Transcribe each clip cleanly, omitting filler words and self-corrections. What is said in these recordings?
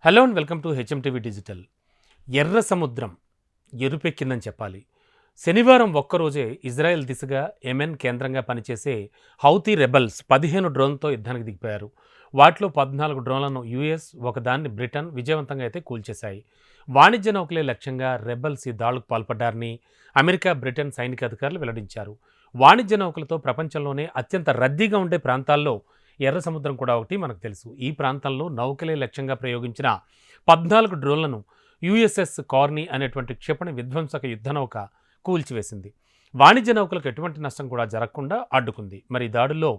Hello and welcome to HMTV digital. ఎర్ర సముద్రం ఎరుపెక్కిందని చెప్పాలి. శనివారం ఒక్కరోజే ఇజ్రాయెల్ దిశగా యెమెన్ కేంద్రంగా పనిచేసే హౌతీ రెబల్స్ 15 డ్రోన్లతో యుద్ధానికి దిగిపోయారు. వాటిలో 14 డ్రోన్లను యుఎస్, ఒకదాన్ని బ్రిటన్ విజయవంతంగా అయితే కూల్చేశాయి. వాణిజ్య నౌకలే లక్ష్యంగా రెబల్స్ ఈ దాడులకు పాల్పడ్డారని అమెరికా, బ్రిటన్ సైనిక అధికారులు వెల్లడించారు. వాణిజ్య నౌకలతో ప్రపంచంలోనే అత్యంత రద్దీగా ఉండే ప్రాంతాల్లో ఎర్ర సముద్రం కూడా ఒకటి మనకు తెలుసు. ఈ ప్రాంతంలో నౌకలే లక్ష్యంగా ప్రయోగించిన 14 డ్రోన్లను యుఎస్ఎస్ కార్నీ అనేటువంటి క్షిపణి విధ్వంసక యుద్ధ నౌక కూల్చివేసింది. వాణిజ్య నౌకలకు ఎటువంటి నష్టం కూడా జరగకుండా అడ్డుకుంది. మరి దాడుల్లో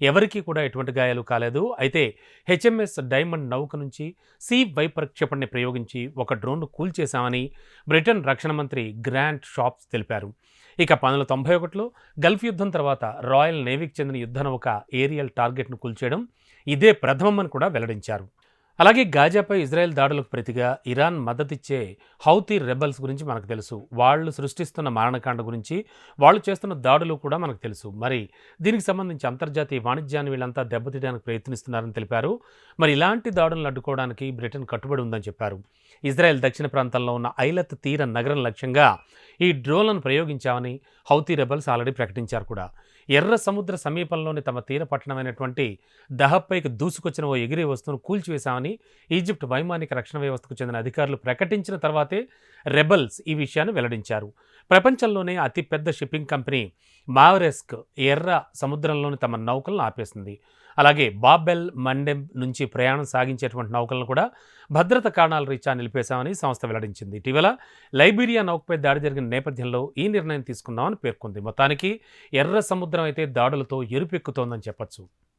ఎవరికీ కూడా ఎటువంటి గాయాలు కాలేదు. అయితే హెచ్ఎంఎస్ డైమండ్ నౌక నుంచి సీ వైపర్ క్షిపణిని ప్రయోగించి ఒక డ్రోన్ను కూల్చేశామని బ్రిటన్ రక్షణ మంత్రి గ్రాంట్ షాప్స్ తెలిపారు. ఇక 1991లో గల్ఫ్ యుద్ధం తర్వాత రాయల్ నేవీకి చెందిన యుద్ధ నౌక ఏరియల్ టార్గెట్ను కూల్చేయడం ఇదే ప్రథమమని కూడా వెల్లడించారు. అలాగే గాజాపై ఇజ్రాయెల్ దాడులకు ప్రతిగా ఇరాన్ మద్దతిచ్చే హౌతీ రెబల్స్ గురించి మనకు తెలుసు. వాళ్ళు సృష్టిస్తున్న మారణకాండ గురించి, వాళ్ళు చేస్తున్న దాడులు కూడా మనకు తెలుసు. మరి దీనికి సంబంధించి అంతర్జాతీయ వాణిజ్యాన్ని వీళ్ళంతా దెబ్బతీయడానికి ప్రయత్నిస్తున్నారని తెలిపారు. మరి ఇలాంటి దాడులను అడ్డుకోవడానికి బ్రిటన్ కట్టుబడి ఉందని చెప్పారు. ఇజ్రాయెల్ దక్షిణ ప్రాంతంలో ఉన్న ఐలత్ తీర నగరం లక్ష్యంగా ఈ డ్రోన్లను ప్రయోగించామని హౌతీ రెబల్స్ ఆల్రెడీ ప్రకటించారు కూడా. ఎర్ర సముద్ర సమీపంలోని తమ తీర పట్టణమైనటువంటి దహప్పైకి దూసుకొచ్చిన ఓ ఎగిరే వస్తువును కూల్చివేశామని ఈజిప్ట్ వైమానిక రక్షణ వ్యవస్థకు చెందిన అధికారులు ప్రకటించిన తర్వాతే రెబల్స్ ఈ విషయాన్ని వెల్లడించారు. ప్రపంచంలోనే అతిపెద్ద షిప్పింగ్ కంపెనీ మావరెస్క్ ఎర్ర సముద్రంలోని తమ నౌకలను ఆపేసింది. అలాగే బాబెల్ మండెబ్ నుంచి ప్రయాణం సాగించేటువంటి నౌకలను కూడా భద్రత కారణాల రీత్యా నిలిపేశామని సంస్థ వెల్లడించింది. ఇటీవల లైబీరియా నౌకపై దాడి జరిగిన నేపథ్యంలో ఈ నిర్ణయం తీసుకున్నామని పేర్కొంది. మొత్తానికి ఎర్ర సముద్రం అయితే దాడులతో ఎరుపెక్కుతోందని చెప్పొచ్చు.